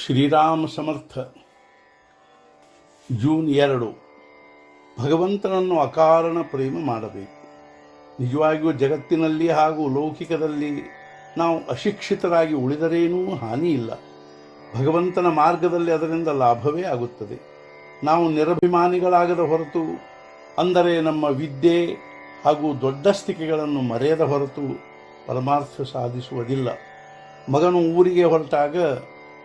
ಶ್ರೀರಾಮ ಸಮರ್ಥ. June 2. ಭಗವಂತನನ್ನು ಅಕಾರಣ ಪ್ರೇಮ ಮಾಡಬೇಕು. ನಿಜವಾಗಿಯೂ ಜಗತ್ತಿನಲ್ಲಿ ಹಾಗೂ ಲೌಕಿಕದಲ್ಲಿ ನಾವು ಅಶಿಕ್ಷಿತರಾಗಿ ಉಳಿದರೇನೂ ಹಾನಿ ಇಲ್ಲ. ಭಗವಂತನ ಮಾರ್ಗದಲ್ಲಿ ಅದರಿಂದ ಲಾಭವೇ ಆಗುತ್ತದೆ. ನಾವು ನಿರಭಿಮಾನಿಗಳಾಗದ ಹೊರತು, ಅಂದರೆ ನಮ್ಮ ವಿದ್ಯೆ ಹಾಗೂ ದೊಡ್ಡಸ್ತಿಕೆಗಳನ್ನು ಮರೆಯದ ಹೊರತು ಪರಮಾರ್ಥ ಸಾಧಿಸುವುದಿಲ್ಲ. ಮಗನು ಊರಿಗೆ ಹೊರಟಾಗ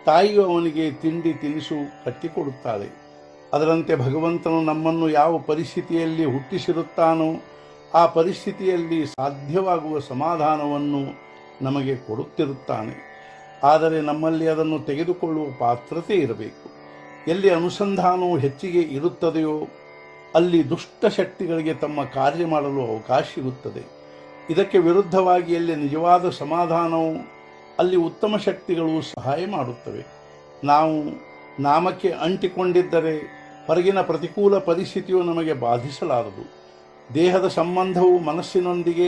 ತಾಯಿಯು ಅವನಿಗೆ ತಿಂಡಿ ತಿನಿಸು ಕಟ್ಟಿಕೊಡುತ್ತಾಳೆ. ಅದರಂತೆ ಭಗವಂತನು ನಮ್ಮನ್ನು ಯಾವ ಪರಿಸ್ಥಿತಿಯಲ್ಲಿ ಹುಟ್ಟಿಸಿರುತ್ತಾನೋ ಆ ಪರಿಸ್ಥಿತಿಯಲ್ಲಿ ಸಾಧ್ಯವಾಗುವ ಸಮಾಧಾನವನ್ನು ನಮಗೆ ಕೊಡುತ್ತಿರುತ್ತಾನೆ. ಆದರೆ ನಮ್ಮಲ್ಲಿ ಅದನ್ನು ತೆಗೆದುಕೊಳ್ಳುವ ಪಾತ್ರತೆ ಇರಬೇಕು. ಎಲ್ಲಿ ಅನುಸಂಧಾನವು ಹೆಚ್ಚಿಗೆ ಇರುತ್ತದೆಯೋ ಅಲ್ಲಿ ದುಷ್ಟ ಶಕ್ತಿಗಳಿಗೆ ತಮ್ಮ ಕಾರ್ಯ ಮಾಡಲು ಅವಕಾಶ ಇರುತ್ತದೆ. ಇದಕ್ಕೆ ವಿರುದ್ಧವಾಗಿ ಎಲ್ಲಿ ನಿಜವಾದ ಸಮಾಧಾನವು ಅಲ್ಲಿ ಉತ್ತಮ ಶಕ್ತಿಗಳು ಸಹಾಯ ಮಾಡುತ್ತವೆ. ನಾವು ನಾಮಕ್ಕೆ ಅಂಟಿಕೊಂಡಿದ್ದರೆ ಹೊರಗಿನ ಪ್ರತಿಕೂಲ ಪರಿಸ್ಥಿತಿಯು ನಮಗೆ ಬಾಧಿಸಲಾರದು. ದೇಹದ ಸಂಬಂಧವು ಮನಸ್ಸಿನೊಂದಿಗೆ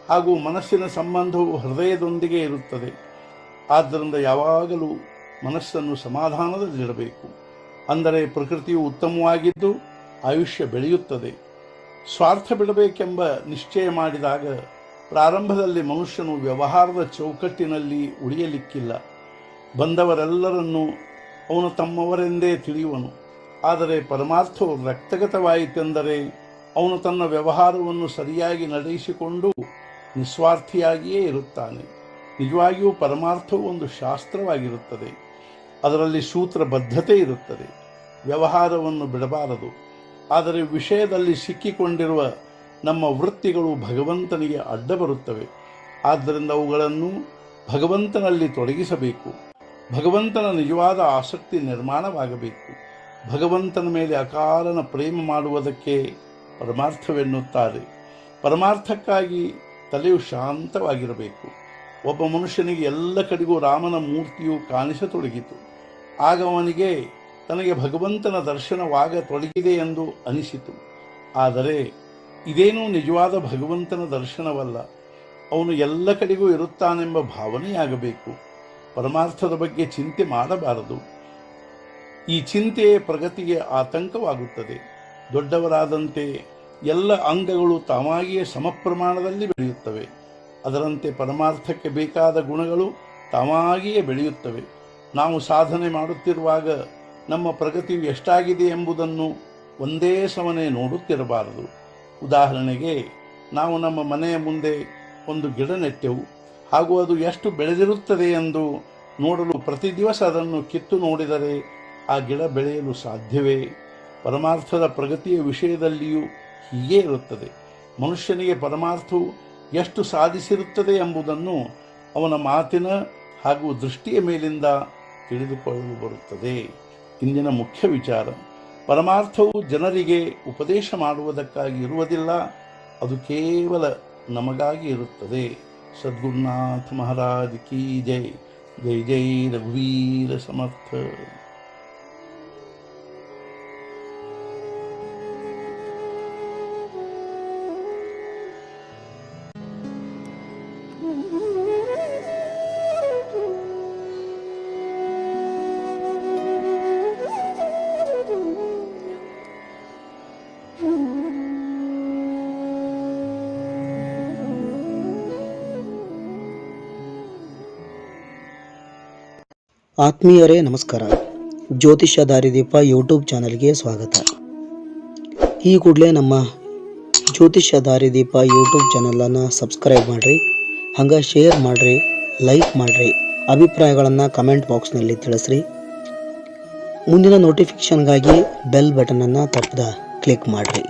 ಹಾಗೂ ಮನಸ್ಸಿನ ಸಂಬಂಧವು ಹೃದಯದೊಂದಿಗೆ ಇರುತ್ತದೆ. ಆದ್ದರಿಂದ ಯಾವಾಗಲೂ ಮನಸ್ಸನ್ನು ಸಮಾಧಾನದಲ್ಲಿಡಬೇಕು. ಅಂದರೆ ಪ್ರಕೃತಿಯು ಉತ್ತಮವಾಗಿದ್ದು ಆಯುಷ್ಯ ಬೆಳೆಯುತ್ತದೆ. ಸ್ವಾರ್ಥ ಬಿಡಬೇಕೆಂಬ ನಿಶ್ಚಯ ಮಾಡಿದಾಗ ಪ್ರಾರಂಭದಲ್ಲಿ ಮನುಷ್ಯನು ವ್ಯವಹಾರದ ಚೌಕಟ್ಟಿನಲ್ಲಿ ಉಳಿಯಲಿಕ್ಕಿಲ್ಲ. ಬಂದವರೆಲ್ಲರನ್ನೂ ಅವನು ತಮ್ಮವರೆಂದೇ ತಿಳಿಯುವನು. ಆದರೆ ಪರಮಾರ್ಥವು ರಕ್ತಗತವಾಯಿತೆಂದರೆ ಅವನು ತನ್ನ ವ್ಯವಹಾರವನ್ನು ಸರಿಯಾಗಿ ನಡೆಸಿಕೊಂಡು ನಿಸ್ವಾರ್ಥಿಯಾಗಿಯೇ ಇರುತ್ತಾನೆ. ನಿಜವಾಗಿಯೂ ಪರಮಾರ್ಥವು ಒಂದು ಶಾಸ್ತ್ರವಾಗಿರುತ್ತದೆ. ಅದರಲ್ಲಿ ಸೂತ್ರಬದ್ಧತೆ ಇರುತ್ತದೆ. ವ್ಯವಹಾರವನ್ನು ಬಿಡಬಾರದು. ಆದರೆ ವಿಷಯದಲ್ಲಿ ಸಿಕ್ಕಿಕೊಂಡಿರುವ ನಮ್ಮ ವೃತ್ತಿಗಳು ಭಗವಂತನಿಗೆ ಅಡ್ಡ ಬರುತ್ತವೆ. ಆದ್ದರಿಂದ ಅವುಗಳನ್ನು ಭಗವಂತನಲ್ಲಿ ತೊಡಗಿಸಬೇಕು. ಭಗವಂತನ ನಿಜವಾದ ಆಸಕ್ತಿ ನಿರ್ಮಾಣವಾಗಬೇಕು. ಭಗವಂತನ ಮೇಲೆ ಅಕಾರಣ ಪ್ರೇಮ ಮಾಡುವುದಕ್ಕೆ ಪರಮಾರ್ಥವೆನ್ನುತ್ತಾರೆ. ಪರಮಾರ್ಥಕ್ಕಾಗಿ ತಲೆಯು ಶಾಂತವಾಗಿರಬೇಕು. ಒಬ್ಬ ಮನುಷ್ಯನಿಗೆ ಎಲ್ಲ ಕಡೆಗೂ ರಾಮನ ಮೂರ್ತಿಯು ಕಾಣಿಸತೊಡಗಿತು. ಆಗ ಅವನಿಗೆ ತನಗೆ ಭಗವಂತನ ದರ್ಶನವಾಗತೊಡಗಿದೆ ಎಂದು ಅನಿಸಿತು. ಆದರೆ ಇದೇನೂ ನಿಜವಾದ ಭಗವಂತನ ದರ್ಶನವಲ್ಲ. ಅವನು ಎಲ್ಲ ಕಡೆಗೂ ಇರುತ್ತಾನೆಂಬ ಭಾವನೆಯಾಗಬೇಕು. ಪರಮಾರ್ಥದ ಬಗ್ಗೆ ಚಿಂತೆ ಮಾಡಬಾರದು. ಈ ಚಿಂತೆಯೇ ಪ್ರಗತಿಗೆ ಆತಂಕವಾಗುತ್ತದೆ. ದೊಡ್ಡವರಾದಂತೆ ಎಲ್ಲ ಅಂಗಗಳು ತಾವಾಗಿಯೇ ಸಮಪ್ರಮಾಣದಲ್ಲಿ ಬೆಳೆಯುತ್ತವೆ. ಅದರಂತೆ ಪರಮಾರ್ಥಕ್ಕೆ ಬೇಕಾದ ಗುಣಗಳು ತಾವಾಗಿಯೇ ಬೆಳೆಯುತ್ತವೆ. ನಾವು ಸಾಧನೆ ಮಾಡುತ್ತಿರುವಾಗ ನಮ್ಮ ಪ್ರಗತಿಯು ಎಷ್ಟಾಗಿದೆ ಎಂಬುದನ್ನು ಒಂದೇ ಸಮನೆ ನೋಡುತ್ತಿರಬಾರದು. ಉದಾಹರಣೆಗೆ, ನಾವು ನಮ್ಮ ಮನೆಯ ಮುಂದೆ ಒಂದು ಗಿಡ ನೆಟ್ಟೆವು ಹಾಗೂ ಅದು ಎಷ್ಟು ಬೆಳೆದಿರುತ್ತದೆ ಎಂದು ನೋಡಲು ಪ್ರತಿ ದಿವಸ ಅದನ್ನು ಕಿತ್ತು ನೋಡಿದರೆ ಆ ಗಿಡ ಬೆಳೆಯಲು ಸಾಧ್ಯವೇ? ಪರಮಾರ್ಥದ ಪ್ರಗತಿಯ ವಿಷಯದಲ್ಲಿಯೂ ಹೀಗೇ ಇರುತ್ತದೆ. ಮನುಷ್ಯನಿಗೆ ಪರಮಾರ್ಥವು ಎಷ್ಟು ಸಾಧಿಸಿರುತ್ತದೆ ಎಂಬುದನ್ನು ಅವನ ಮಾತಿನ ಹಾಗೂ ದೃಷ್ಟಿಯ ಮೇಲಿಂದ ತಿಳಿದುಕೊಳ್ಳಲು ಬರುತ್ತದೆ. ಇಂದಿನ ಮುಖ್ಯ ವಿಚಾರ: ಪರಮಾರ್ಥವು ಜನರಿಗೆ ಉಪದೇಶ ಮಾಡುವುದಕ್ಕಾಗಿ ಇರುವುದಿಲ್ಲ, ಅದು ಕೇವಲ ನಮಗಾಗಿ ಇರುತ್ತದೆ. ಸದ್ಗುರುನಾಥ ಮಹಾರಾಜ್ ಕಿ ಜೈ. ಜೈ ಜೈ ರಘುವೀರ ಸಮರ್ಥ. ಆತ್ಮೀಯರೇ ನಮಸ್ಕಾರ. ಜ್ಯೋತಿಷ್ಯ ದಾರಿದೀಪ ಯೂಟ್ಯೂಬ್ ಚಾನಲ್ಗೆ ಸ್ವಾಗತ. ಈ ಕೂಡಲೇ ನಮ್ಮ ಜ್ಯೋತಿಷ್ಯ ದಾರಿದೀಪ ಯೂಟ್ಯೂಬ್ ಚಾನಲನ್ನು ಸಬ್ಸ್ಕ್ರೈಬ್ ಮಾಡಿರಿ, ಹಂಗೆ ಶೇರ್ ಮಾಡಿರಿ, ಲೈಕ್ ಮಾಡಿರಿ, ಅಭಿಪ್ರಾಯಗಳನ್ನು ಕಮೆಂಟ್ ಬಾಕ್ಸ್ನಲ್ಲಿ ತಿಳಿಸ್ರಿ. ಮುಂದಿನ ನೋಟಿಫಿಕೇಷನ್ಗಾಗಿ ಬೆಲ್ ಬಟನನ್ನು ತಪ್ಪದ ಕ್ಲಿಕ್ ಮಾಡಿರಿ.